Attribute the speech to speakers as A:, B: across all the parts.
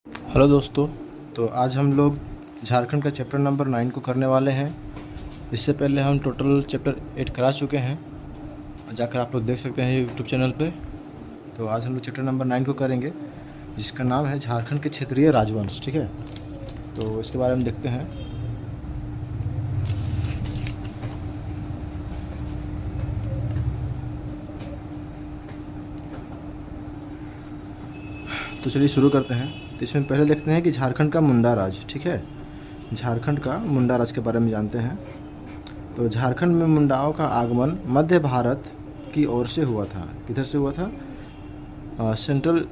A: Hello दोस्तों। तो आज हम लोग झारखंड का चैप्टर नंबर 9 को करने वाले हैं। इससे पहले हम टोटल चैप्टर 8 करा चुके हैं, जाकर आप लोग देख सकते हैं यूट्यूब चैनल पे। तो आज हम लोग चैप्टर नंबर 9 को करेंगे, जिसका नाम है झारखंड के क्षेत्रीय राजवंश। ठीक है, तो इसके बारे में देखते हैं। तो चलिए शुरू करते हैं। तो इसमें पहले देखते हैं कि झारखंड का मुंडा राज। ठीक है, झारखंड का मुंडा राज के बारे में जानते हैं। तो झारखंड में मुंडाओं का आगमन मध्य भारत की ओर से हुआ था। किधर से हुआ था? सेंट्रल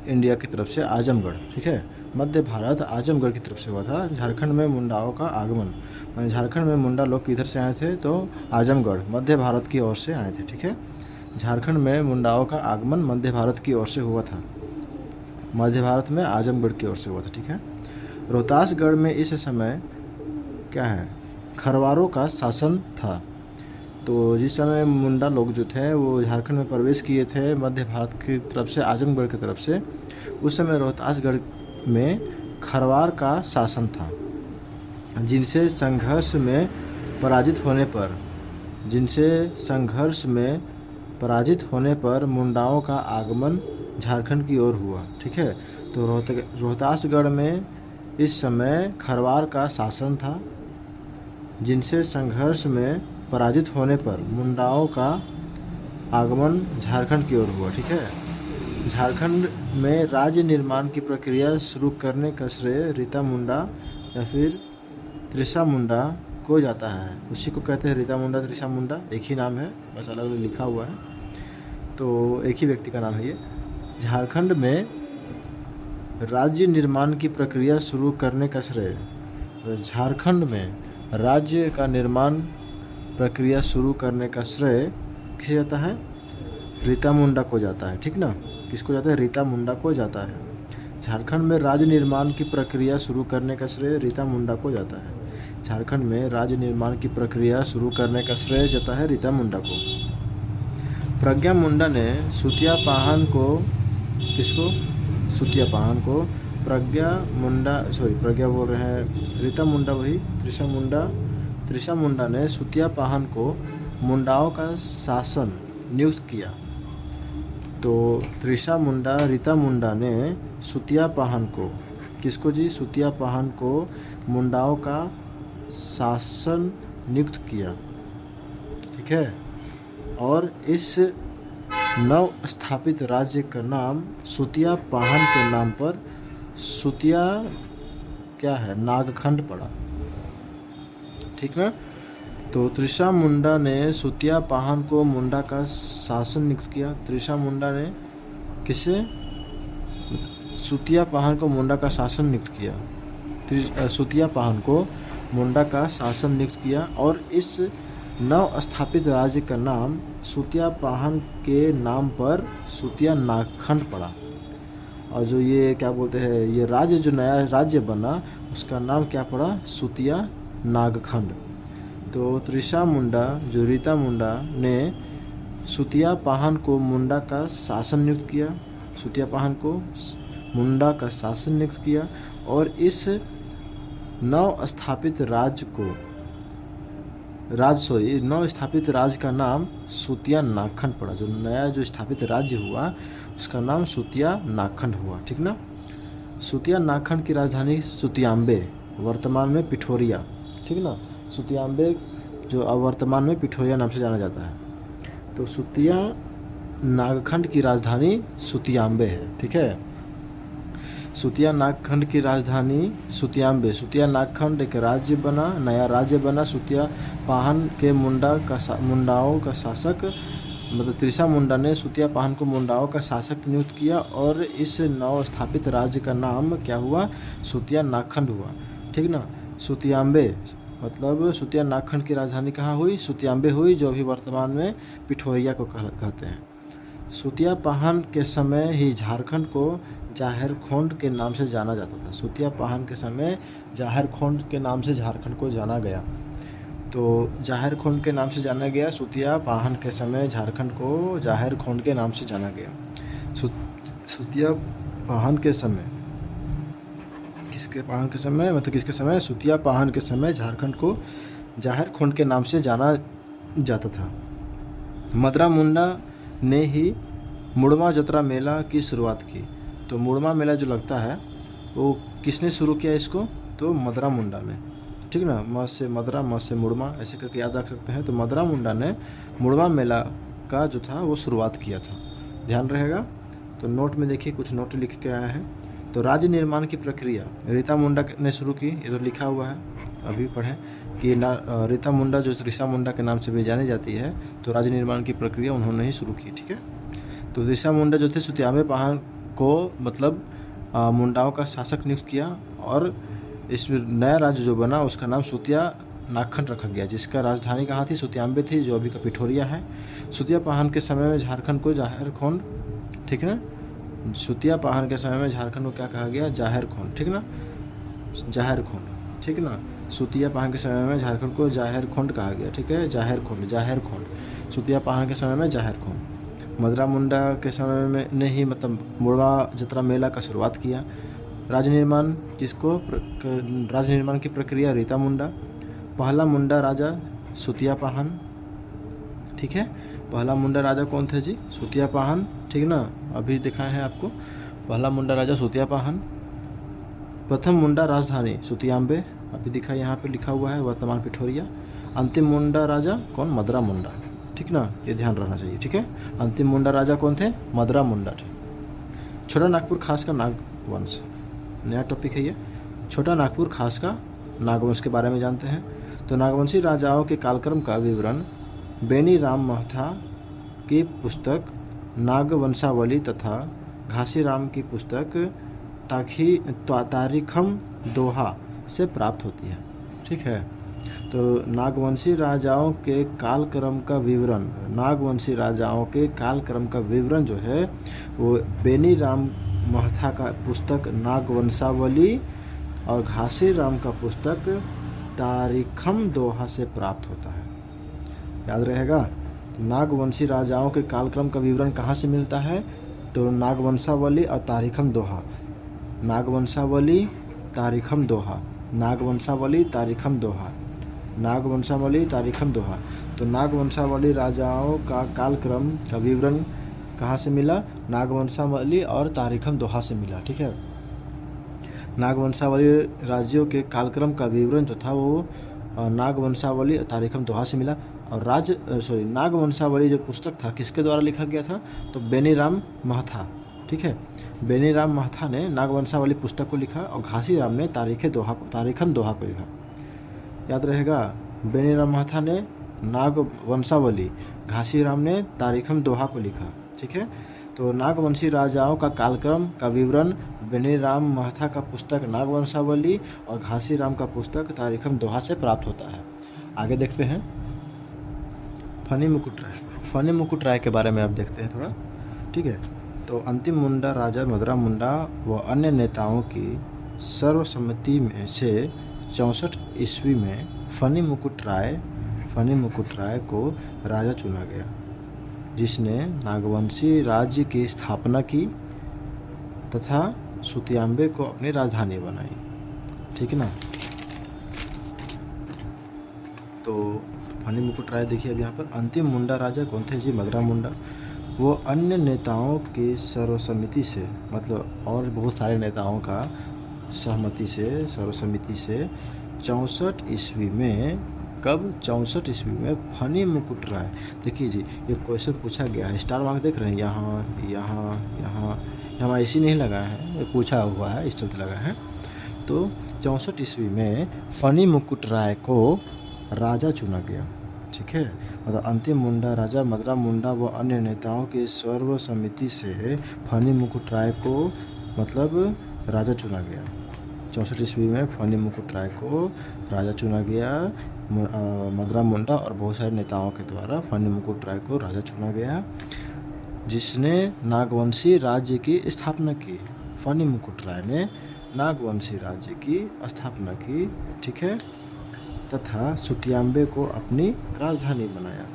A: इंडिया की तरफ से, आजमगढ़। ठीक है, मध्य भारत आजमगढ़ की तरफ से हुआ था झारखंड में मुंडाओं का आगमन। माने झारखंड में मुंडा लोग किधर से आए थे? तो आजमगढ़, मध्य भारत की ओर से आए थे। ठीक है, झारखंड में मुंडाओं का आगमन मध्य भारत की ओर से हुआ था, मध्य भारत में आजमगढ़ की ओर से हुआ था। ठीक है, रोहतासगढ़ में इस समय क्या है? खरवारों का शासन था। तो जिस समय मुंडा लोग जो थे वो झारखंड में प्रवेश किए थे मध्य भारत की तरफ से, आजमगढ़ की तरफ से, उस समय रोहतासगढ़ में खरवार का शासन था, जिनसे संघर्ष में पराजित होने पर मुंडाओं का आगमन झारखंड की ओर हुआ। ठीक है, तो रोहतासगढ़ में इस समय खरवार का शासन था, जिनसे संघर्ष में पराजित होने पर मुंडाओं का आगमन झारखंड की ओर हुआ। ठीक है, झारखंड में राज्य निर्माण की प्रक्रिया शुरू करने का श्रेय रीता मुंडा या फिर त्रिशा मुंडा को जाता है। उसी को कहते हैं रीता मुंडा, त्रिशा मुंडा, एक ही नाम है, बस अलग अलग लिखा हुआ है, तो एक ही व्यक्ति का नाम है ये। झारखंड में राज्य निर्माण की प्रक्रिया शुरू करने का श्रेय, झारखंड में राज्य का निर्माण प्रक्रिया शुरू करने का श्रेय किसे जाता है? रीता मुंडा को जाता है। ठीक ना, किसको जाता है? रीता मुंडा को जाता है। झारखंड में राज्य निर्माण की प्रक्रिया शुरू करने का श्रेय रीता मुंडा को जाता है। झारखंड में राज्य निर्माण की प्रक्रिया शुरू करने का श्रेय जाता है रीता मुंडा को। प्रज्ञा मुंडा ने सुतिया पाहन को, किसको? सुतिया पाहन को, प्रज्ञा बोल रहे हैं, रीता मुंडा वही, त्रिशा मुंडा ने सुतिया पाहन को मुंडाओं का शासन नियुक्त किया। तो रीता मुंडा ने सुतिया पाहन को, किसको जी? सुतिया पाहन को मुंडाओं का शासन नियुक्त किया। ठीक है, और इस नव स्थापित राज्य का नाम सुतिया पाहन के नाम पर सुतिया क्या है? नागखंड पड़ा। ठीक ना, तो त्रिशा मुंडा ने सुतिया पाहन को मुंडा का शासन नियुक्त किया। त्रिशा मुंडा ने किसे? सुतिया पाहन को मुंडा का शासन नियुक्त किया। सुतिया पाहन को मुंडा का शासन नियुक्त किया, और इस नव स्थापित राज्य का नाम सुतिया पाहन के नाम पर सुतिया नागखंड पड़ा। और जो ये क्या बोलते हैं, ये राज्य, जो नया राज्य बना, उसका नाम क्या पड़ा? सुतिया नागखंड। तो त्रिशा मुंडा, जो रीता मुंडा ने सुतिया पाहन को मुंडा का शासन नियुक्त किया, सुतिया पाहन को मुंडा का शासन नियुक्त किया, और इस नव स्थापित राज्य का नाम सुतिया नागखंड पड़ा। जो नया जो स्थापित राज्य हुआ उसका नाम सुतिया नागखंड हुआ। ठीक ना, सुतिया नागखंड की राजधानी सुतियाम्बे, वर्तमान में पिठोरिया। ठीक ना, सुतियाम्बे जो अब वर्तमान में पिठोरिया नाम से जाना जाता है। तो सुतिया नागखंड की राजधानी सुतियाम्बे है। ठीक है, सुतिया नागखंड की राजधानी सुतियाम्बे। सुतिया नागखंड एक राज्य बना, नया राज्य बना। सुतिया पाहन के मुंडाओं का शासक, मतलब त्रिशा मुंडा ने सुतिया पाहन को मुंडाओं का शासक नियुक्त किया, और इस नव स्थापित राज्य का नाम क्या हुआ? सुतिया नागखंड हुआ। ठीक ना, सुतियाम्बे मतलब सुतिया नागखंड की राजधानी कहाँ हुई? सुतियाम्बे हुई, जो अभी वर्तमान में पिठोरिया को कहते हैं। सुतिया पाहन के समय ही झारखंड को जाहिरखोंड के नाम से जाना जाता था। सुतिया पाहन के समय जाहिरखोंड के नाम से झारखंड को जाना गया। तो जाहिरखोंड के नाम से जाना गया। सुतिया पाहन के समय झारखंड को जाहिरखोंड के नाम से जाना गया। सुतिया पाहन के समय किसके पाहन के समय, मतलब किसके समय, सुतिया पाहन के समय झारखंड को जाहिर खोंड के नाम से जाना जाता था। मदरा मुंडा ने ही मुड़मा जतरा मेला की शुरुआत की। तो मुड़मा मेला जो लगता है वो किसने शुरू किया इसको, तो मदरा मुंडा ने, ठीक ना। म से मदरा, म से मुड़मा, ऐसे करके याद रख सकते हैं। तो मदरा मुंडा ने मुड़मा मेला का जो था वो शुरुआत किया था, ध्यान रहेगा। तो नोट में देखिए कुछ नोट लिख के आया है। तो राज्य निर्माण की प्रक्रिया रीता मुंडा ने शुरू की, ये तो लिखा हुआ है, अभी पढ़ें कि रीता मुंडा जो ऋषा मुंडा के नाम से भी जानी जाती है, तो राज्य निर्माण की प्रक्रिया उन्होंने ही शुरू की, ठीक है। तो ऋषा मुंडा जो थे सुतियाम्बे पाहन को मतलब मुंडाओं का शासक नियुक्त किया और इस नया राज्य जो बना उसका नाम सुतिया नागखंड रखा गया, जिसका राजधानी कहाँ थी, सुतियाम्बे थी, जो अभी का पिठोरिया है। सुतिया पाहन के समय में झारखंड को जाहिर खोंड, ठीक है ना। सुतिया पाहन के समय में झारखंड को क्या कहा गया, जाहिर खोंड, ठीक ना, जाहिर खोंड, ठीक ना। सुतिया पाहन के समय में झारखंड को जाहिर खोंड कहा गया, ठीक है, जाहिर खोंड, जाहिर खोंड। सुतिया पाहन के समय में जाहिर खोंड। मदरा मुंडा के समय में ने ही मतलब मुड़वा जतरा मेला का शुरुआत किया। राज्य निर्माण किसको, राज्य निर्माण की प्रक्रिया रीता मुंडा। पहला मुंडा राजा सुतिया पाहन, ठीक है। पहला मुंडा राजा कौन थे जी, सुतिया पाहन, ठीक ना, अभी दिखाए हैं आपको। पहला मुंडा राजा सुतिया पाहन। प्रथम मुंडा राजधानी सुतियाम्बे, अभी दिखा, यहाँ पे लिखा हुआ है, वर्तमान पिठोरिया। अंतिम मुंडा राजा कौन, मदरा मुंडा, ठीक ना, ये ध्यान रखना चाहिए, ठीक है। अंतिम मुंडा राजा कौन थे, मदरा मुंडा थे। छोटा नागपुर खास का नागवंश, नया टॉपिक है ये। छोटा नागपुर खास का नागवंश के बारे में जानते हैं। तो नागवंशी राजाओं के कालक्रम का विवरण बेनी राम महथा की पुस्तक नागवंशावली तथा घासीराम की पुस्तक तारीखम दोहा से प्राप्त होती है, ठीक है। तो नागवंशी राजाओं के कालक्रम का विवरण, नागवंशी राजाओं के कालक्रम का विवरण जो है वो बेनी राम महथा का पुस्तक नागवंशावली और घासीराम का पुस्तक तारीखम दोहा से प्राप्त होता है, याद रहेगा। तो नागवंशी राजाओं के कालक्रम का विवरण कहाँ से मिलता है, तो नागवंशावली और तारीखम दोहा, नागवंशावली तारीखम दोहा, नागवंशावली तारीखम दोहा, नागवंशावली तारीखम दोहा। तो नागवंशावली राजाओं का कालक्रम का विवरण कहाँ से मिला, नागवंशावली और तारीखम दोहा से मिला, ठीक है। नागवंशावली राज्यों के कालक्रम का विवरण जो था वो नागवंशावली और तारीखम दोहा से मिला। और नागवंशावली जो पुस्तक था किसके द्वारा लिखा गया था, तो बेनी राम महथा, ठीक है। बेनी राम महथा ने नागवंशावली पुस्तक को लिखा और घासीराम ने तारीखम दोहा को लिखा, याद रहेगा। बेनी राम महथा ने नागवंशावली, घासीराम ने तारीखम दोहा को लिखा, ठीक है। तो नागवंशी राजाओं का कालक्रम का विवरण बेनी राम महथा का पुस्तक नागवंशावली और घासीराम का पुस्तक तारीखम दोहा से प्राप्त होता है। आगे देखते हैं फनी मुकुट राय। फनी मुकुट राय के बारे में आप देखते हैं थोड़ा, ठीक है। तो अंतिम मुंडा राजा मदरा मुंडा व अन्य नेताओं की सर्वसम्मति में से 64 ईस्वी में फनी मुकुट राय को राजा चुना गया, जिसने नागवंशी राज्य की स्थापना की तथा सुतियाम्बे को अपनी राजधानी बनाई, ठीक ना। तो फनी मुकुट राय देखिए अब यहाँ पर। अंतिम मुंडा राजा कौन थे जी, मदरा मुंडा। वो अन्य नेताओं की सर्वसम्मति से, मतलब और बहुत सारे नेताओं का सर्वसम्मति से 64 ईस्वी में, कब, 64 ईस्वी में फनी मुकुट राय। देखिए जी ये क्वेश्चन पूछा गया है, स्टार मार्क देख रहे हैं, यहाँ ऐसी नहीं लगा है, ये पूछा हुआ है इस चलते लगा है। तो 64 ईस्वी में फनी मुकुट राय को राजा चुना गया, ठीक है। मतलब अंतिम मुंडा राजा मदरा मुंडा व अन्य नेताओं की सर्वसम्मति से फनी मुकुट राय को मतलब राजा चुना गया। 64 ईस्वी में फनी मुकुट राय को राजा चुना गया, मदरा मुंडा और बहुत सारे नेताओं के द्वारा फनी मुकुट राय को राजा चुना गया, जिसने नागवंशी राज्य की स्थापना की। फनी मुकुट राय ने नागवंशी राज्य की स्थापना की, ठीक है, तथा सुतियाम्बे को अपनी राजधानी बनाया।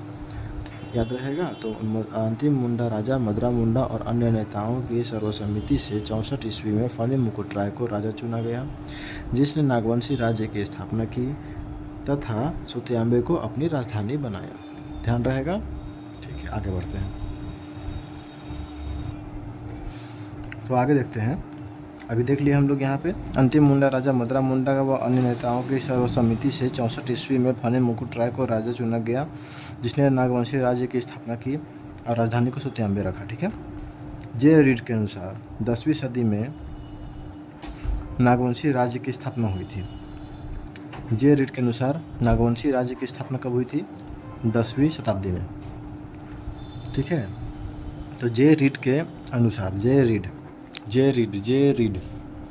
A: याद रहेगा। तो अंतिम मुंडा राजा मदरा मुंडा और अन्य नेताओं की सर्वसम्मति से 64 ईस्वी में फनी मुकुट राय को राजा चुना गया, जिसने नागवंशी राज्य की स्थापना की तथा सुतियांबे को अपनी राजधानी बनाया। ध्यान रहेगा। ठीक है, आगे बढ़ते हैं। तो आगे देखते हैं। अभी देख लिए हम लोग यहाँ पे अंतिम मुंडा राजा मदरा मुंडा व अन्य नेताओं की सर्वसम्मति से 64 ईस्वी में फनी मुकुट राय को राजा चुना गया, जिसने नागवंशी राज्य की स्थापना की और राजधानी को सुतियांबे रखा। ठीक है। जे रीड के अनुसार 10वीं सदी में नागवंशी राज्य की स्थापना हुई थी। जे रीड के अनुसार नागवंशी राज्य की स्थापना कब हुई थी? 10वीं शताब्दी में। ठीक है। तो जे रीड के अनुसार, जे रीड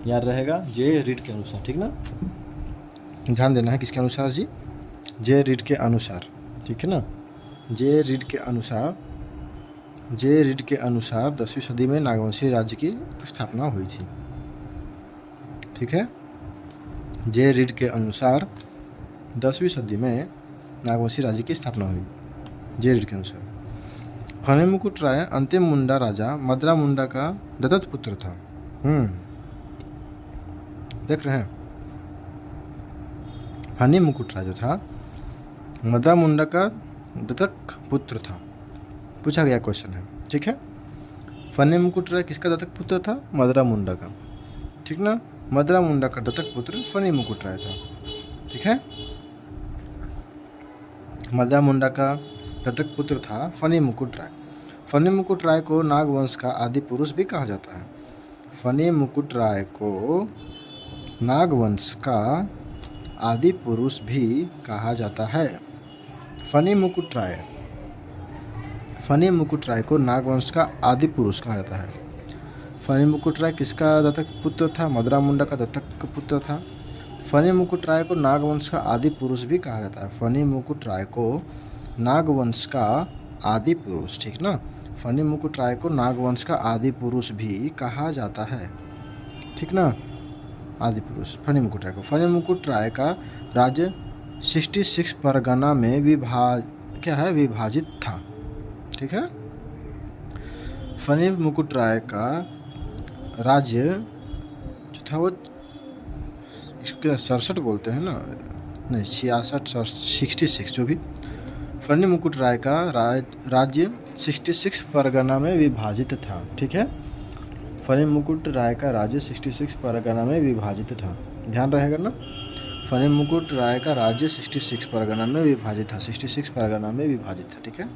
A: याद रहेगा, जे रीड के अनुसार। ठीक ना, ध्यान देना है किसके अनुसार जी? जे रीड के अनुसार। ठीक है ना, जे रीड के अनुसार 10वीं सदी में नागवंशी राज्य की स्थापना हुई थी। ठीक है। जे रीड के अनुसार 10वीं सदी में नागवंशी राज्य की स्थापना हुई, जे रीड के अनुसार। फनी मुकुट राय अंतिम मुंडा राजा मदरा मुंडा का दत्तक पुत्र था। देख रहे हैं, फनी मुकुट राय जो था मदरा मुंडा का दत्तक पुत्र था। पूछा गया क्वेश्चन है। ठीक है। फनी मुकुट राय किसका दत्तक पुत्र था? मदरा मुंडा का। ठीक ना, मदरा मुंडा का दत्तक पुत्र फनी मुकुट राय था। ठीक है। मदरा मुंडा का दत्तक पुत्र था फनी मुकुट राय। फनी मुकुट राय को नागवंश का आदि पुरुष भी कहा जाता है। फनी मुकुट राय को नागवंश का आदि पुरुष भी कहा जाता है। फनी मुकुट राय को नागवंश का आदि पुरुष कहा जाता है। फनी मुकुट राय किसका दत्तक पुत्र था? मदरा मुंडा का दत्तक पुत्र था। फनी मुकुट राय को नागवंश का आदि पुरुष भी कहा जाता है। फनी मुकुट राय को नागवंश का आदि पुरुष, ठीक ना, फनी मुकुट राय को नागवंश का आदि पुरुष भी कहा जाता है। ठीक ना, आदि पुरुष फनी मुकुट राय को। फनी मुकुट राय का राज्य 66 परगना में विभाजित था। ठीक है। फनी मुकुट राय का राज्य जो था वो इसके 67 बोलते हैं ना, नहीं 66 जो भी। फनी मुकुट राय का राज्य 66 परगना में विभाजित था। ठीक है। फनी मुकुट राय का राज्य 66 परगना में विभाजित था। ध्यान रहेगा ना, फनी मुकुट राय का राज्य 66 परगना में विभाजित था। 66 परगना में विभाजित था। ठीक है।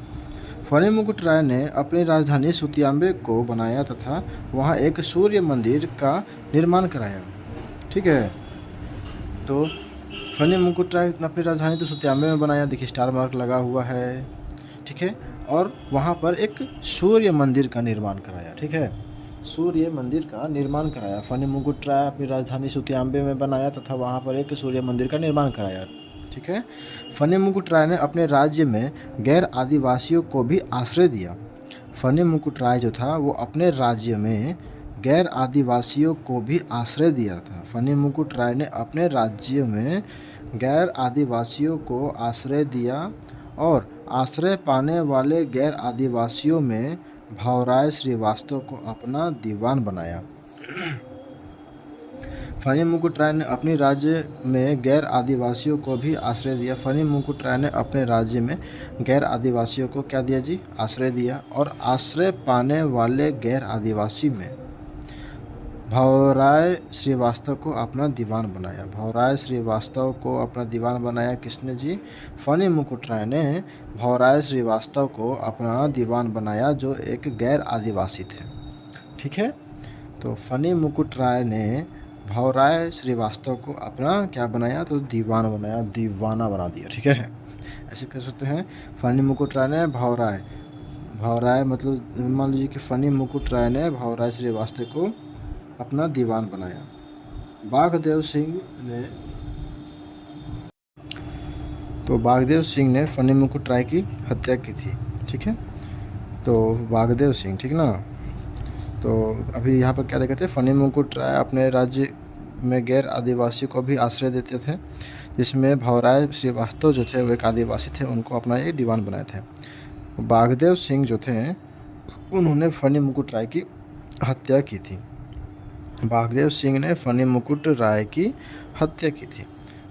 A: फनी मुकुट राय ने अपनी राजधानी सुतियांबे को बनाया तथा वहां एक सूर्य मंदिर का निर्माण कराया। ठीक है। तो फनी मुकुट राय ने अपनी राजधानी तो सुतियांबे में बनाया, देखिए स्टार मार्क लगा हुआ है। ठीक है। और वहाँ पर एक सूर्य मंदिर का निर्माण कराया। ठीक है, सूर्य मंदिर का निर्माण कराया। फनी मुकुट राय अपनी राजधानी सुतियांबे में बनाया तथा वहाँ पर एक सूर्य मंदिर का निर्माण कराया। ठीक है। फनी मुकुट राय ने अपने राज्य में गैर आदिवासियों को भी आश्रय दिया। फनी मुकुट राय जो था वो अपने राज्य में गैर आदिवासियों को भी आश्रय दिया था। फनी मुकुट राय ने अपने राज्य में गैर आदिवासियों को आश्रय दिया और आश्रय पाने वाले गैर आदिवासियों में भावराय श्रीवास्तव को अपना दीवान बनाया। फनी मुकुट राय ने अपने राज्य में गैर आदिवासियों को भी आश्रय दिया। फनी मुकुट राय ने अपने राज्य में गैर आदिवासियों को क्या दिया जी? आश्रय दिया। और आश्रय पाने वाले गैर आदिवासी में भावराय श्रीवास्तव को अपना दीवान बनाया। भावराय श्रीवास्तव को अपना दीवान बनाया किसने जी? फनी मुकुट राय ने भावराय श्रीवास्तव को अपना दीवान बनाया, जो एक गैर आदिवासी थे। ठीक है। तो फनी मुकुट राय ने भावराय श्रीवास्तव को अपना क्या बनाया? तो दीवान बनाया, दीवाना बना दिया। ठीक है, ऐसे कह सकते हैं। फनी मुकुट राय ने भावराय मतलब मान लीजिए कि फनी मुकुट राय ने भावराय श्रीवास्तव को अपना दीवान बनाया। बाघदेव सिंह ने फनी मुकुट राय की हत्या की थी। ठीक है। तो बाघदेव सिंह, ठीक ना। तो अभी यहाँ पर क्या देखते थे? फनी मुकुट राय अपने राज्य में गैर आदिवासी को भी आश्रय देते थे, जिसमें भावराय श्रीवास्तव जो थे वो एक आदिवासी थे, उनको अपना एक दीवान बनाए थे। बाघदेव सिंह जो थे उन्होंने फनी मुकुट राय की हत्या की थी। बाघदेव सिंह ने फनी मुकुट राय की हत्या की थी।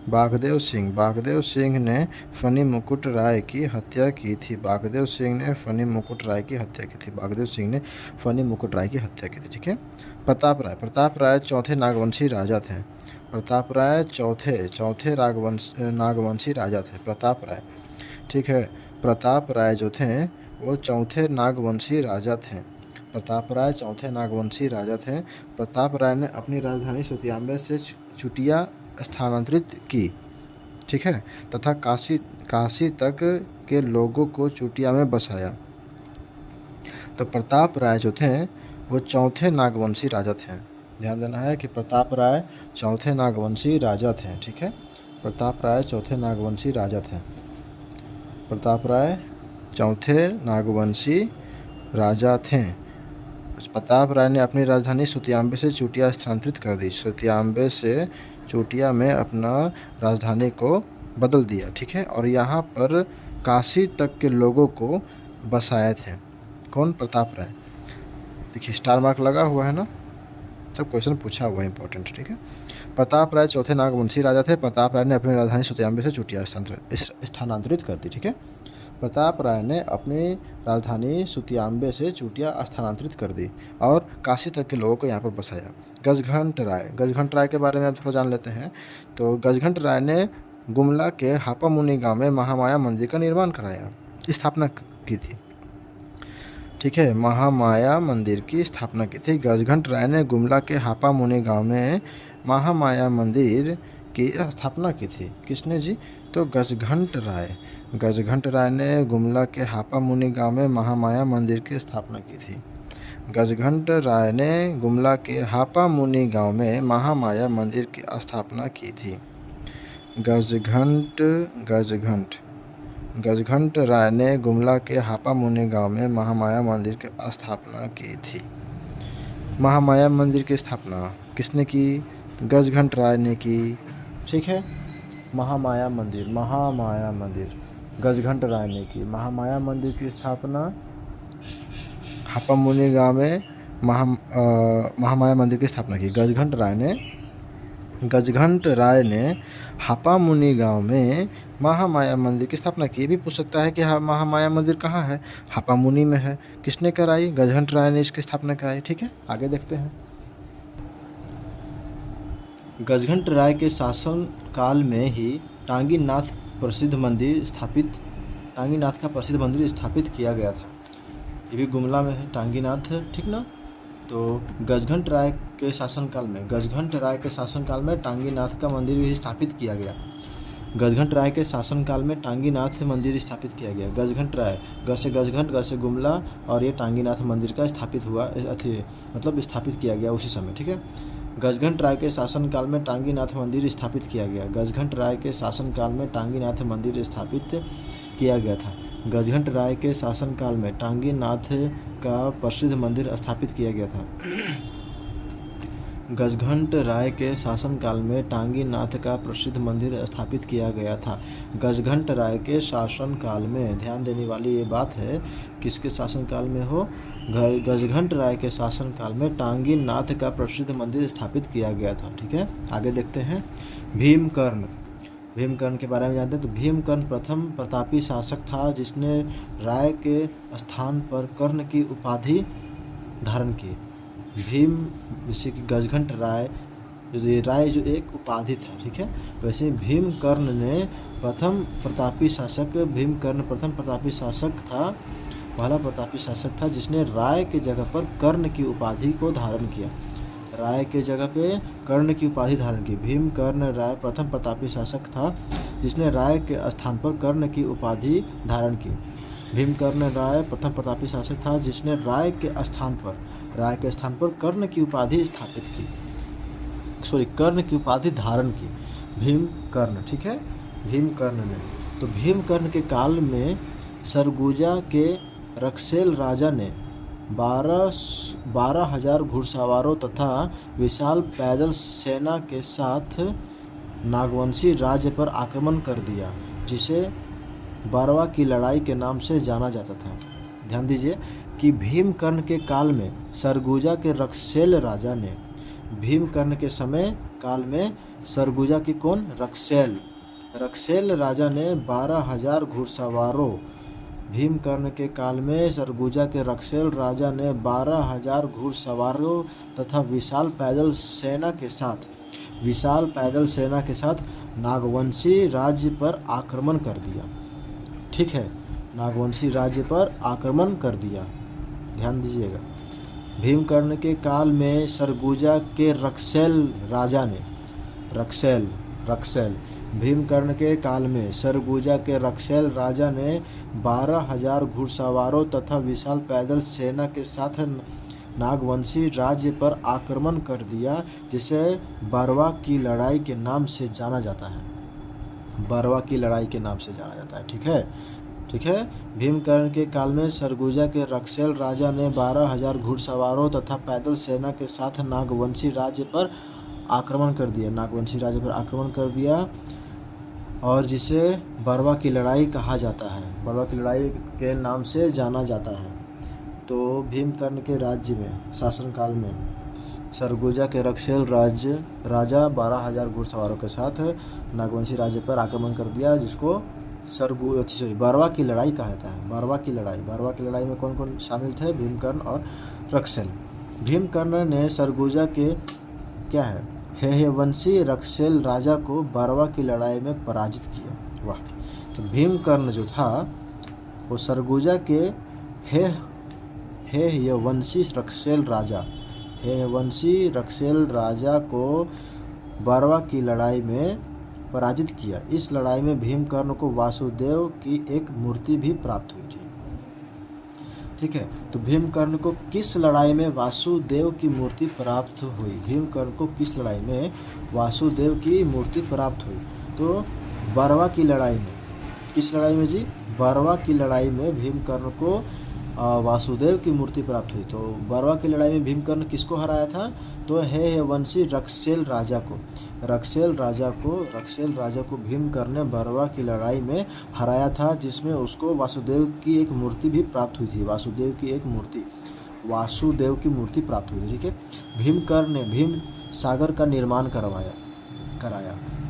A: बाघदेव सिंह ने फनी मुकुट राय की हत्या की थी। बाघदेव सिंह ने फनी मुकुट राय की हत्या की थी। बाघदेव सिंह ने फनी मुकुट राय की हत्या की थी। ठीक है। प्रताप राय चौथे नागवंशी राजा थे। प्रताप राय चौथे नागवंशी राजा थे। प्रताप राय, ठीक है। प्रताप राय जो थे वो चौथे नागवंशी राजा थे। प्रताप राय चौथे नागवंशी राजा थे। प्रताप राय ने अपनी राजधानी सुतियाम्बे से चुटिया स्थानांतरित की, ठीक है, तथा काशी तक के लोगों को चुटिया में बसाया। तो प्रताप राय जो थे वो चौथे नागवंशी राजा थे। ध्यान देना है कि प्रताप राय चौथे नागवंशी राजा थे। ठीक है, प्रताप राय चौथे नागवंशी राजा थे। प्रताप राय चौथे नागवंशी राजा थे। प्रताप राय ने अपनी राजधानी सुतियाम्बे से चुटिया स्थानांतरित कर दी। सुतियाम्बे से चुटिया में अपना राजधानी को बदल दिया, ठीक है, और यहाँ पर काशी तक के लोगों को बसाए थे। कौन? प्रताप राय। देखिए स्टार मार्क लगा हुआ है ना, सब क्वेश्चन पूछा हुआ है इंपॉर्टेंट, ठीक है। प्रताप राय चौथे नागवंशी राजा थे। प्रताप राय ने अपनी राजधानी सुतियाम्बे से चुटिया स्थानांतरित कर दी, ठीक है। प्रताप राय ने अपनी राजधानी सुतियाम्बे से चुटिया स्थानांतरित कर दी और काशी तक के लोगों को यहाँ पर बसाया। गजघंट राय के बारे में आप थोड़ा जान लेते हैं। तो गजघंट राय ने गुमला के हापामुनि गांव में महामाया मंदिर का निर्माण कराया, स्थापना की थी, ठीक है, महामाया मंदिर की स्थापना की थी। गजघंट राय ने गुमला के हापामुनि गांव में महामाया मंदिर की स्थापना की थी। किसने जी? तो गजघंट राय ने गुमला के हापामुनि गांव में महामाया मंदिर की स्थापना की थी। गजघंट राय ने गुमला के हापामुनि गांव में महामाया मंदिर की स्थापना की थी। गजघंट राय ने गुमला के हापामुनि गांव में महामाया मंदिर की स्थापना की थी। महामाया मंदिर की स्थापना किसने की? गजघंट राय ने की, ठीक है। महामाया मंदिर गजघंट राय ने की। महामाया मंदिर की स्थापना हापामुनि गांव में महामाया मंदिर की स्थापना की। गजघंट राय ने हापामुनि गांव में महामाया मंदिर की स्थापना की। ये भी पूछ सकता है कि महामाया मंदिर कहाँ है? हापामुनि में है। किसने कराई? गजघंट राय ने इसकी स्थापना कराई, ठीक है। आगे देखते हैं। गजघंट राय के शासन काल में ही टांगीनाथ का प्रसिद्ध मंदिर स्थापित किया गया था। ये भी गुमला में है टांगीनाथ, ठीक ना। तो गजघंट राय के शासनकाल में टांगीनाथ का मंदिर भी स्थापित किया गया। गजघंट राय के शासनकाल में टांगीनाथ मंदिर स्थापित किया गया। गजघंट राय, ग से गजघंट, ग से गुमला, और ये टांगीनाथ मंदिर का स्थापित किया गया उसी समय, ठीक है। गजघंट राय के शासनकाल में टांगीनाथ मंदिर स्थापित किया गया। गजघंट राय के शासनकाल में टांगीनाथ मंदिर स्थापित किया गया था। गजघंट राय के शासनकाल में टांगीनाथ का प्रसिद्ध मंदिर स्थापित किया गया था। गजघंट राय के शासनकाल में टांगीनाथ का प्रसिद्ध मंदिर स्थापित किया गया था। गजघंट राय के शासनकाल में, ध्यान देने वाली ये बात है, किसके शासनकाल में हो? गजघंट राय के शासनकाल में टांगीनाथ का प्रसिद्ध मंदिर स्थापित किया गया था, ठीक है। आगे देखते हैं। भीमकर्ण के बारे में जानते हैं। तो भीमकर्ण प्रथम प्रतापी शासक था जिसने राय के स्थान पर कर्ण की उपाधि धारण की। भीम, जैसे कि गजघंट राय जो एक उपाधि था, ठीक है, वैसे भीमकर्ण ने प्रथम प्रतापी शासक था, पहला प्रतापी शासक था जिसने राय के जगह पर कर्ण की उपाधि को धारण किया। राय के जगह पे कर्ण की उपाधि धारण की। भीमकर्ण राय प्रथम प्रतापी शासक था जिसने राय के स्थान पर कर्ण की उपाधि धारण की। भीमकर्ण राय प्रथम प्रतापी शासक था जिसने राय के स्थान पर कर्ण की उपाधि कर्ण की उपाधि धारण की। भीमकर्ण, ठीक है, भीमकर्ण ने। तो भीमकर्ण के काल में सरगुजा के रक्सेल राजा ने 12,000 घुड़सवारों तथा विशाल पैदल सेना के साथ नागवंशी राज्य पर आक्रमण कर दिया, जिसे बारवा की लड़ाई के नाम से जाना जाता था। ध्यान दीजिए कि भीमकर्ण के काल में सरगुजा के रक्सेल राजा ने, भीमकर्ण के समय काल में सरगुजा की कौन, रक्सेल राजा ने 12,000 घुड़सवारों, भीमकर्ण के काल में सरगुजा के रक्सेल राजा ने 12,000 घुड़सवारों तथा विशाल पैदल सेना के साथ नागवंशी राज्य पर आक्रमण कर दिया। ठीक है, नागवंशी राज्य पर आक्रमण कर दिया। ध्यान दीजिएगा, भीमकर्ण के काल में सरगुजा के रक्सेल राजा ने, रक्सेल भीमकर्ण के काल में सरगुजा के रक्सेल राजा ने 12,000 घुड़सवारों तथा विशाल पैदल सेना के साथ नागवंशी राज्य पर आक्रमण कर दिया, जिसे बरवा की लड़ाई के नाम से जाना जाता है। बरवा की लड़ाई के नाम से जाना जाता है। ठीक है। भीमकर्ण के काल में सरगुजा के रक्सेल राजा ने 12,000 घुड़सवारों तथा पैदल सेना के साथ नागवंशी राज्य पर आक्रमण कर दिया, और जिसे बरवा की लड़ाई कहा जाता है, बरवा की लड़ाई के नाम से जाना जाता है। तो भीमकर्ण के राज्य में, शासनकाल में सरगुजा के रक्सेल राजा 12,000 घुड़सवारों के साथ नागवंशी राज्य पर आक्रमण कर दिया, जिसको बरवा की लड़ाई कहा जाता है। बरवा की लड़ाई में कौन कौन शामिल थे, भीमकर्ण और रक्सेल। भीमकर्ण ने सरगुजा के हेहवंशी रक्सेल राजा को बरवा की लड़ाई में पराजित किया। वाह। तो भीमकर्ण जो था वो सरगुजा के हेहवंशी रक्सेल राजा को बरवा की लड़ाई में पराजित किया। इस लड़ाई में भीमकर्ण को वासुदेव की एक मूर्ति भी प्राप्त हुई थी। ठीक है, तो भीमकर्ण को किस लड़ाई में वासुदेव की मूर्ति प्राप्त हुई? भीमकर्ण को किस लड़ाई में वासुदेव की मूर्ति प्राप्त हुई? तो बरवा की लड़ाई में। किस लड़ाई में जी? बरवा की लड़ाई में भीमकर्ण को वासुदेव की मूर्ति प्राप्त हुई। तो बरवा की लड़ाई में भीमकर्ण किसको हराया था? तो हेहवंशी रक्सेल राजा को भीमकर्ण ने बरवा की लड़ाई में हराया था, जिसमें उसको वासुदेव की एक मूर्ति भी प्राप्त हुई थी। वासुदेव की मूर्ति प्राप्त हुई थी। ठीक है, भीमकर्ण ने भीम सागर का निर्माण कराया।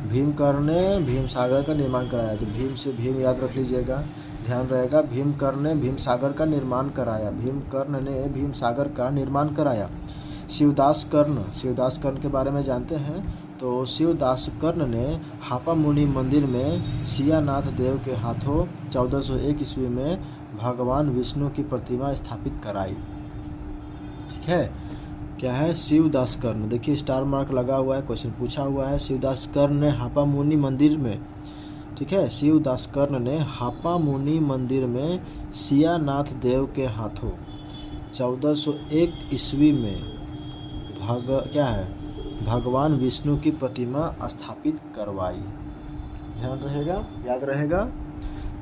A: भीमकर्ण ने भीम सागर का निर्माण कराया। तो भीम से भीम याद रख लीजिएगा, ध्यान रहेगा। भीमकर्ण ने भीम सागर का निर्माण कराया। शिवदास कर्ण के बारे में जानते हैं। तो शिवदास कर्ण ने हापा मुनि मंदिर में सियानाथ देव के हाथों 1401 ईस्वी में भगवान विष्णु की प्रतिमा स्थापित कराई। ठीक है, क्या है? शिवदास कर्ण। देखिए स्टार मार्क लगा हुआ है, क्वेश्चन पूछा हुआ है। शिवदास कर्ण ने हापा मुनि मंदिर में, ठीक है, शिवदास कर्ण ने हापा मुनि मंदिर में सियानाथ देव के हाथों 1401 ईस्वी में भगवान विष्णु की प्रतिमा स्थापित करवाई। ध्यान रहेगा, याद रहेगा।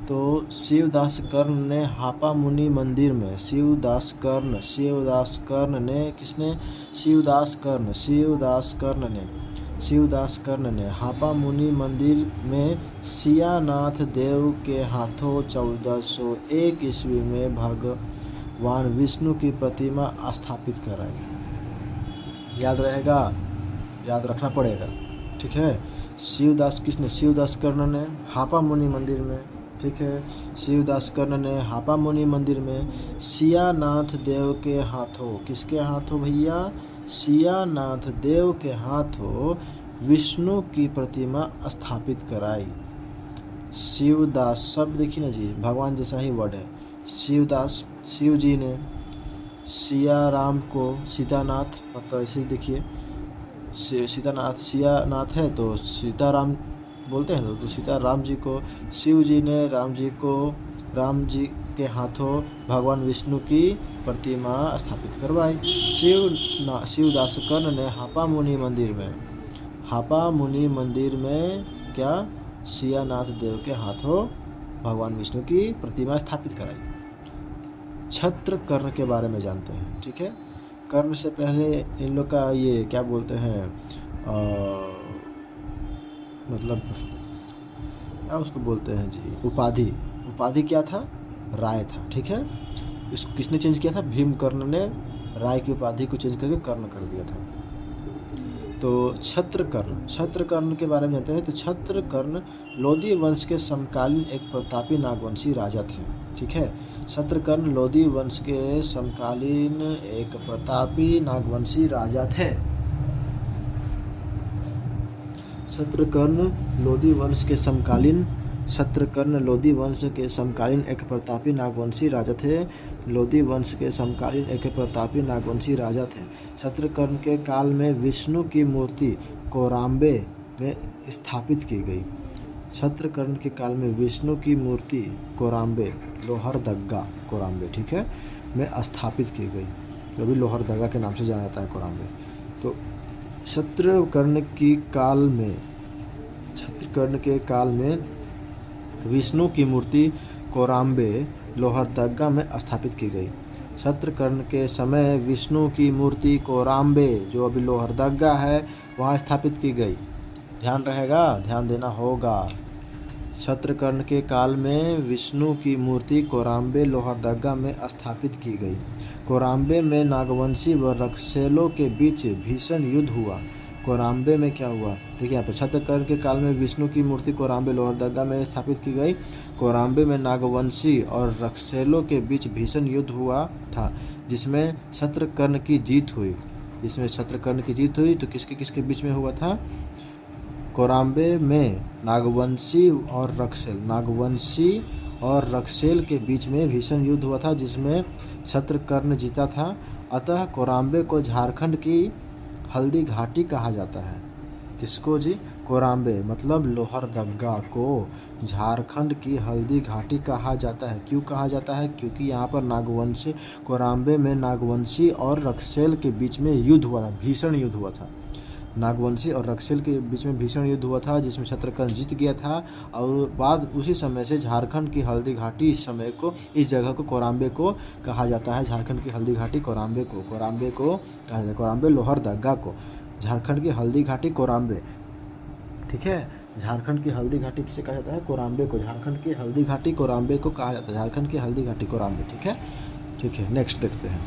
A: तो शिवदास कर्ण ने हापा मुनि मंदिर में, शिवदास कर्ण ने हापा मुनि मंदिर में सियानाथ देव के हाथों 1401 ईस्वी में भगवान विष्णु की प्रतिमा स्थापित कराई। याद रहेगा, याद रखना पड़ेगा। ठीक है, शिवदास कर्ण ने हापा मुनि मंदिर में, ठीक है, शिवदास कर्ण ने हापा मुनि मंदिर में सियानाथ देव के हाथों, किसके हाथों भैया? सियानाथ देव के हाथों विष्णु की प्रतिमा स्थापित कराई। शिवदास शब्द देखिए ना जी, भगवान जैसा ही वर्ड है। शिव जी ने सियाराम को सीतानाथ, मतलब ऐसे देखिए सियानाथ है तो सीताराम बोलते हैं। तो सीताराम जी को, शिव जी ने राम जी के हाथों भगवान विष्णु की प्रतिमा स्थापित करवाई। शिवदास कर्ण ने हापा मुनि मंदिर में क्या? सियानाथ देव के हाथों भगवान विष्णु की प्रतिमा स्थापित कराई। छत्र कर्ण के बारे में जानते हैं। ठीक है, कर्ण से पहले इन लोग का ये क्या बोलते हैं, मतलब क्या उसको बोलते हैं जी, उपाधि क्या था, राय था। ठीक है, इसको किसने चेंज किया था, भीमकर्ण ने राय की उपाधि को चेंज करके कर्ण कर दिया था। तो छत्रकर्ण के बारे में जानते हैं। तो छत्रकर्ण लोदी वंश के समकालीन एक प्रतापी नागवंशी राजा थे। ठीक है, छत्रकर्ण लोदी वंश के समकालीन एक प्रतापी नागवंशी राजा थे। शत्रकर्ण लोदी वंश के समकालीन एक प्रतापी नागवंशी राजा थे। लोदी वंश के समकालीन एक प्रतापी नागवंशी राजा थे। शत्रकर्ण के काल में विष्णु की मूर्ति कोराम्बे में स्थापित की गई। शत्रकर्ण के काल में विष्णु की मूर्ति कोराम्बे, लोहरदग्गा कोराम्बे, ठीक है, में स्थापित की गई। जो भी लोहरदग्गा के नाम से जाना जाता है कोराम्बे। तो शत्रकर्ण के काल में विष्णु की मूर्ति कोराम्बे लोहरदग्गा में स्थापित की गई। शत्रकर्ण के समय विष्णु की मूर्ति कोराम्बे, जो अभी लोहरदग्गा है, वहाँ स्थापित की गई। ध्यान रहेगा, ध्यान देना होगा। शत्रकर्ण के काल में विष्णु की मूर्ति कोराम्बे लोहरदग्गा में स्थापित की गई। कोराम्बे में नागवंशी व रक्षसेलों के बीच भीषण युद्ध हुआ। कोराम्बे में क्या हुआ, देखिए यहाँ पर शत्रकर्ण के काल में विष्णु की मूर्ति कोराम्बे लोहरदग्गा में स्थापित की गई। कोराम्बे में नागवंशी और रक्षसेलों के बीच भीषण युद्ध हुआ था, जिसमें शत्रकर्ण की जीत हुई। तो किसके किसके बीच में हुआ था, कोराम्बे में नागवंशी और रक्षसेल के बीच में भीषण युद्ध हुआ था, जिसमें शत्रकर्ण जीता था। अतः कोराम्बे को झारखंड की हल्दी घाटी कहा जाता है। किसको जी, कोराम्बे मतलब लोहरदग्गा को झारखंड की हल्दी घाटी कहा जाता है। क्यों कहा जाता है, क्योंकि यहाँ पर कोराम्बे में नागवंशी और रक्षसेल के बीच में युद्ध हुआ था, भीषण युद्ध हुआ था। नागवंशी और रक्षसेल के बीच में भीषण युद्ध हुआ था, जिसमें शत्रकर्ण जीत गया था। और बाद उसी समय से झारखंड की हल्दी घाटी इस जगह को कोराम्बे को कहा जाता है। झारखंड की हल्दी घाटी कोराम्बे को कहा जाता है। कोराम्बे लोहरदग्गा को, झारखंड की हल्दी घाटी कोराम्बे। ठीक है, झारखंड की हल्दी घाटी किसे कहा जाता है, कोराम्बे को। झारखंड की हल्दी घाटी कोराम्बे को कहा जाता है। झारखंड की हल्दी घाटी कोराम्बे। ठीक है, नेक्स्ट देखते हैं।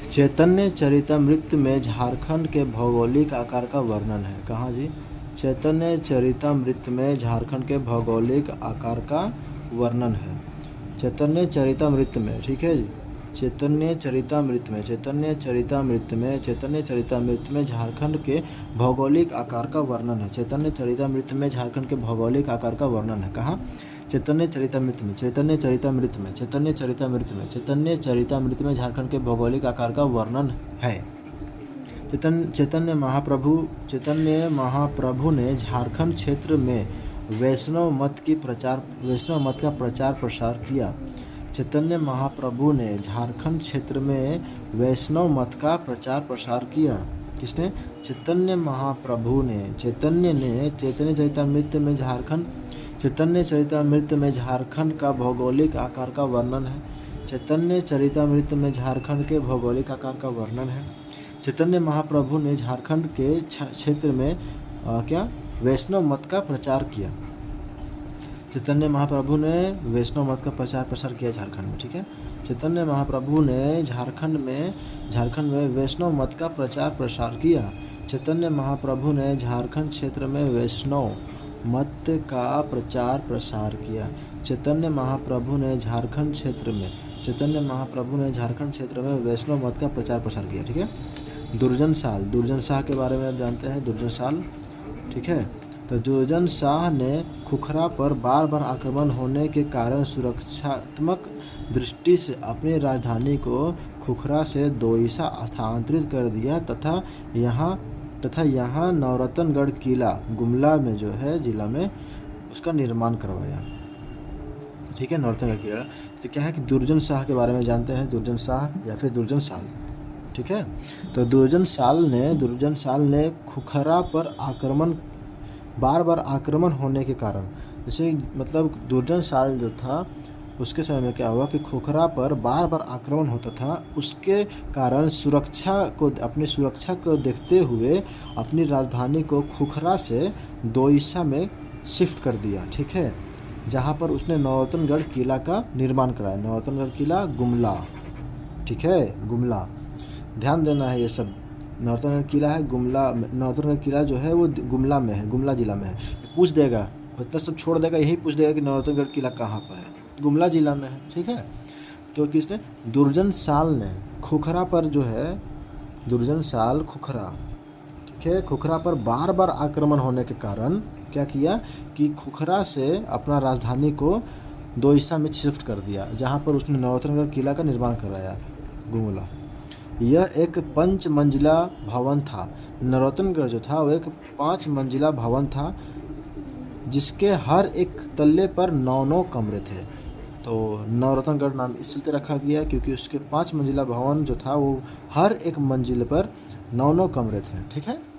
A: चैतन्य चरितमृत में झारखंड के भौगोलिक आकार का वर्णन है। कहाँ जी, चैतन्य चरितमृत में झारखंड के भौगोलिक आकार का वर्णन है। चैतन्य चरितमृत में, ठीक है जी, चैतन्य चरितमृत में झारखंड के भौगोलिक आकार का वर्णन है। चैतन्य चरितमृत में झारखंड के भौगोलिक आकार का वर्णन है। कहाँ, चैतन्य चरितमृत में झारखंड के भौगोलिक आकार का वर्णन है। चैतन्य महाप्रभु ने झारखंड क्षेत्र में वैष्णव मत का प्रचार प्रसार किया। चैतन्य महाप्रभु ने झारखंड क्षेत्र में वैष्णव मत का प्रचार प्रसार किया। किसने, चैतन्य महाप्रभु ने। चैतन्य चरितमृत में झारखंड का भौगोलिक आकार का वर्णन है। चैतन्य चरितमृत में झारखंड के भौगोलिक आकार का वर्णन है। चैतन्य महाप्रभु ने झारखंड के क्षेत्र में वैष्णव मत का प्रचार किया। चैतन्य महाप्रभु ने वैष्णव मत का प्रचार प्रसार किया झारखंड में। ठीक है, चैतन्य महाप्रभु ने झारखंड में वैष्णव मत का प्रचार प्रसार किया। चैतन्य महाप्रभु ने झारखंड क्षेत्र में वैष्णव मत का प्रचार प्रसार किया। चैतन्य महाप्रभु ने झारखंड क्षेत्र में वैष्णव मत का प्रचार प्रसार किया। ठीक है, दुर्जन शाह के बारे में आप जानते हैं। दुर्जन शाह, ठीक है, तो दुर्जन शाह ने खुखरा पर बार बार आक्रमण होने के कारण सुरक्षात्मक दृष्टि से अपनी राजधानी को खुखरा से दोईसा स्थानांतरित कर दिया तथा यहाँ नवरत्नगढ़ किला गुमला में जो है जिला में उसका निर्माण करवाया। ठीक है, नवरत्नगढ़ किला। तो क्या है कि दुर्जन शाह के बारे में जानते हैं, दुर्जन शाह या फिर दुर्जन साल। ठीक है, तो दुर्जन साल ने खुखरा पर बार बार आक्रमण होने के कारण, जैसे मतलब दुर्जन साल जो था उसके समय में क्या हुआ कि खुखरा पर बार बार आक्रमण होता था। उसके कारण अपनी सुरक्षा को देखते हुए अपनी राजधानी को खुखरा से दोईसा में शिफ्ट कर दिया। ठीक है, जहाँ पर उसने नौतनगढ़ किला का निर्माण कराया। नौतनगढ़ किला गुमला, ठीक है, गुमला, ध्यान देना है ये सब। नौतनगढ़ किला है गुमला, नौतनगढ़ किला जो है वो गुमला में है, गुमला जिला में है। पूछ देगा, मतलब सब छोड़ देगा, यही पूछ देगा कि नौतनगढ़ किला कहाँ पर है, गुमला जिला में है, ठीक है। तो किसने, दुर्जन साल ने खुखरा पर जो है, दुर्जन साल खुखरा, ठीक है, खुखरा पर बार बार आक्रमण होने के कारण क्या किया कि खुखरा से अपना राजधानी को 2 हिस्सा में शिफ्ट कर दिया, जहाँ पर उसने नौतनगढ़ किला का निर्माण कराया, गुमला। यह एक 5 मंजिला भवन था। नौतनगढ़ जो था वो एक 5 मंजिला भवन था, जिसके हर एक तल्ले पर 9 कमरे थे। तो नौरत्नगढ़ नाम इस चलते रखा गया क्योंकि उसके 5 मंजिला भवन जो था वो हर एक मंजिल पर 9 कमरे थे, ठीक है।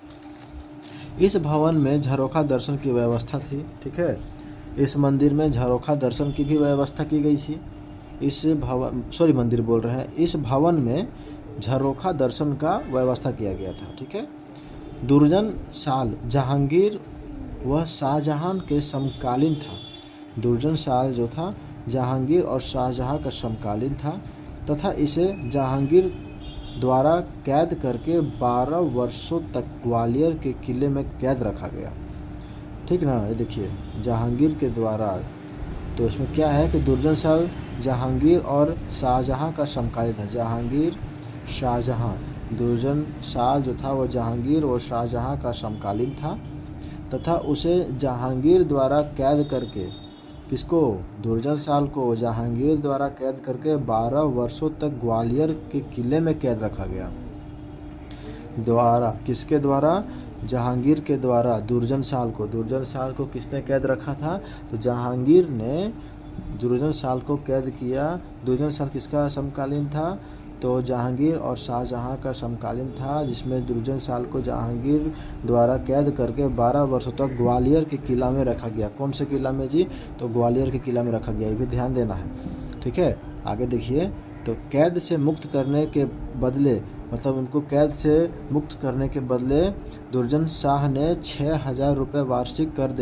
A: इस भवन में झरोखा दर्शन की व्यवस्था थी, ठीक है। इस मंदिर में झरोखा दर्शन की भी व्यवस्था की गई थी। इस भवन में झरोखा दर्शन का व्यवस्था किया गया था, ठीक है। दुर्जन साल जहांगीर वह शाहजहां के समकालीन था। दुर्जन साल जो था जहांगीर और शाहजहां का समकालीन था तथा इसे जहांगीर द्वारा कैद करके 12 वर्षों तक ग्वालियर के किले में कैद रखा गया, ठीक ना। ये देखिए जहांगीर के द्वारा, तो इसमें क्या है कि दुर्जन साल जहांगीर और शाहजहां का समकालीन था। जहांगीर शाहजहां, दुर्जन साल जो था वो जहांगीर और शाहजहां का समकालीन था तथा उसे जहांगीर द्वारा कैद करके, किसको, दुर्जन साल को जहांगीर द्वारा कैद करके 12 वर्षों तक ग्वालियर के किले में कैद रखा गया। द्वारा, किसके द्वारा, जहांगीर के द्वारा दुर्जन साल को किसने कैद रखा था, तो जहांगीर ने दुर्जन साल को कैद किया। दुर्जन साल किसका समकालीन था, तो जहांगीर और शाहजहां का समकालीन था, जिसमें दुर्जन साल को जहांगीर द्वारा कैद करके 12 वर्षों तक ग्वालियर के किला में रखा गया। कौन से किला में जी, तो ग्वालियर के किला में रखा गया, ये भी ध्यान देना है, ठीक है। आगे देखिए, तो कैद से मुक्त करने के बदले, मतलब उनको कैद से मुक्त करने के बदले दुर्जन शाह ने 6,000 रुपये वार्षिक कर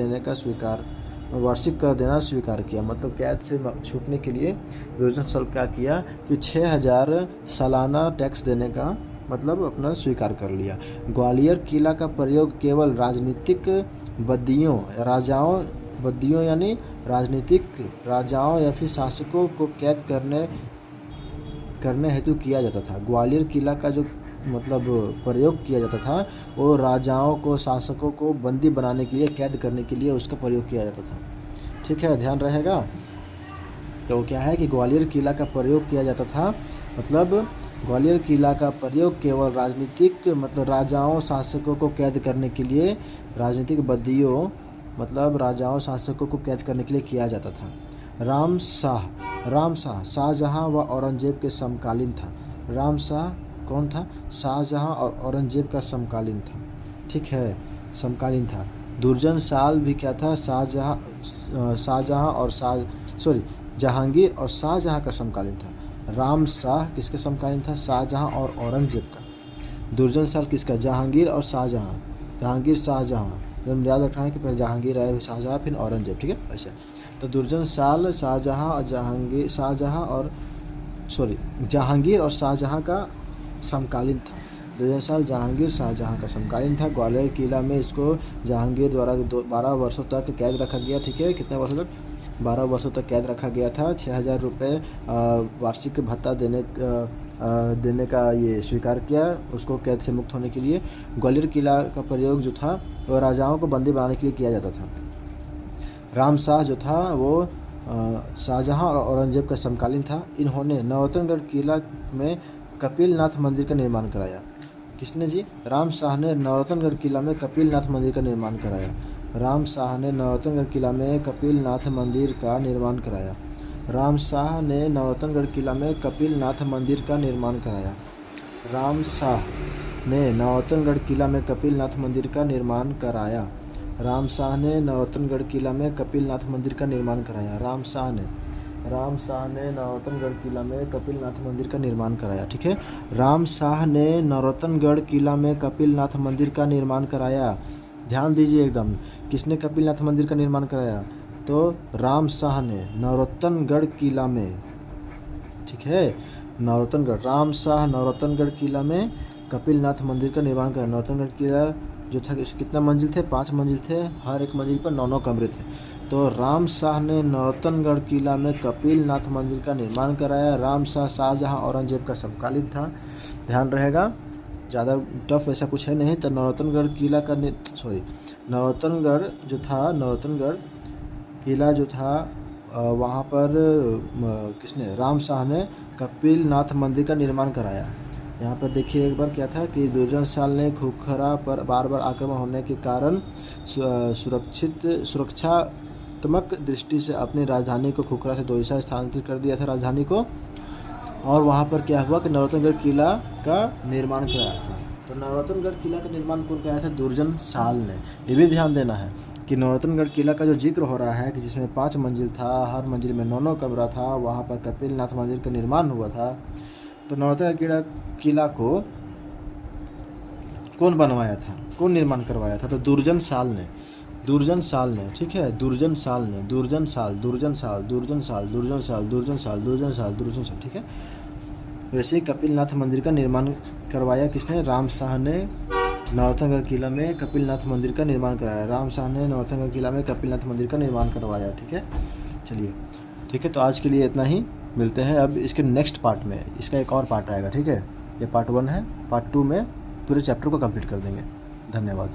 A: देना स्वीकार किया। मतलब कैद से छूटने के लिए दुर्जन साल क्या किया कि 6,000 सालाना टैक्स देने का मतलब अपना स्वीकार कर लिया। ग्वालियर किला का प्रयोग केवल राजनीतिक बदियों यानी राजनीतिक राजाओं या फिर शासकों को कैद करने हेतु किया जाता था। ग्वालियर किला का जो मतलब प्रयोग किया जाता था वो राजाओं को, शासकों को बंदी बनाने के लिए, कैद करने के लिए उसका प्रयोग किया जाता था, ठीक है, ध्यान रहेगा। तो क्या है कि ग्वालियर किला का प्रयोग किया जाता था, मतलब ग्वालियर किला का प्रयोग केवल राजनीतिक, मतलब राजाओं शासकों को कैद करने के लिए, राजनीतिक बदियों मतलब राजाओं शासकों को कैद करने के लिए किया जाता था। राम शाह शाहजहां व औरंगजेब के समकालीन था। राम शाह कौन था, शाहजहां और औरंगजेब का समकालीन था, ठीक है, समकालीन था। दुर्जन साल भी क्या था, जहांगीर और शाहजहां का समकालीन था। राम शाह किसके समकालीन था, शाहजहां और औरंगजेब का। दुर्जन साल किसका, जहांगीर और शाहजहां, शाहजहां, जब याद रखना है कि पहले जहांगीर आए, शाहजहां, फिर औरंगजेब, ठीक है, ऐसे। तो दुर्जन साल जहांगीर और शाहजहां का समकालीन था। दुर्जन साल जहांगीर शाहजहां का समकालीन था। ग्वालियर किला में इसको जहांगीर द्वारा 12 वर्षों तक कैद रखा गया, ठीक है, कितने वर्षों तक, 12 वर्षों तक कैद रखा गया था। 6,000 रुपये वार्षिक भत्ता देने का ये स्वीकार किया उसको कैद से मुक्त होने के लिए। ग्वालियर किला का प्रयोग जो था वो राजाओं को बंदी बनाने के लिए किया जाता था। राम शाह जो था वो शाहजहां और औरंगजेब का समकालीन था। इन्होंने नौतनगढ़ किला में कपिलनाथ मंदिर का निर्माण कराया। किसने जी, राम शाह ने नौतनगढ़ किला में कपिलनाथ मंदिर का निर्माण कराया। राम शाह ने नौतनगढ़ किला में कपिलनाथ मंदिर का निर्माण कराया। राम शाह ने नौतनगढ़ किला में कपिलनाथ मंदिर का निर्माण कराया। राम शाह ने नौतनगढ़ किला में कपिलनाथ मंदिर का निर्माण कराया। राम शाह ने नौतनगढ़ किला में कपिलनाथ मंदिर का निर्माण कराया। राम शाह ने नौतनगढ़ किला में कपिलनाथ मंदिर का निर्माण कराया, ठीक है। राम शाह ने नौतनगढ़ किला में कपिलनाथ मंदिर का निर्माण कराया। ध्यान दीजिए एकदम, किसने कपिलनाथ मंदिर का निर्माण कराया, तो राम शाह ने नवरत्नगढ़ किला में, ठीक है, नवरत्नगढ़, राम शाह नवरत्नगढ़ किला में कपिलनाथ मंदिर का निर्माण करा। नवरत्नगढ़ किला जो था कितना मंजिल थे, 5 मंजिल थे, हर एक मंजिल पर 9 कमरे थे। तो राम शाह ने नवरत्नगढ़ किला में कपिलनाथ मंदिर का निर्माण कराया। राम शाह शाहजहाँ औरंगजेब का समकालीन था, ध्यान रहेगा, ज़्यादा टफ ऐसा कुछ है नहीं। तो नवरत्नगढ़ किला का नवरत्नगढ़ जो था, नवरत्नगढ़ किला जो था वहाँ पर किसने, राम शाह ने कपिलनाथ मंदिर का निर्माण कराया। यहाँ पर देखिए एक बार क्या था कि दुर्जनशाल ने खुखरा पर बार बार आक्रमण होने के कारण सुरक्षात्मक दृष्टि से अपनी राजधानी को खुखरा से दोईसा स्थानांतरित कर दिया था राजधानी को। और वहाँ पर क्या हुआ कि नवरत्नगढ़ किला का निर्माण कराया था। तो नवरत्नगढ़ किला का निर्माण कौन कराया था, दुर्जनशाल ने। ये भी ध्यान देना है कि नवरत्नगढ़ किला का जो जिक्र हो रहा है कि जिसमें 5 मंजिल था, हर मंजिल में 9 कमरा था, वहाँ पर कपिलनाथ मंदिर का निर्माण हुआ था। तो नवरत्नगढ़ किला को कौन बनवाया था, कौन निर्माण करवाया था, तो दुर्जनशाल ने, ठीक है, दुर्जनशाल, ठीक है। वैसे ही कपिलनाथ मंदिर का निर्माण करवाया किसने, राम शाह ने नवरत्नगढ़ किला में कपिलनाथ मंदिर का निर्माण कराया। राम शाह ने नवरत्नगढ़ किला में कपिलनाथ मंदिर का निर्माण करवाया, ठीक है। चलिए ठीक है, तो आज के लिए इतना ही, मिलते हैं अब इसके नेक्स्ट पार्ट में। इसका एक और पार्ट आएगा, ठीक है, ये पार्ट 1 है, पार्ट 2 में पूरे चैप्टर को कंप्लीट कर देंगे। धन्यवाद।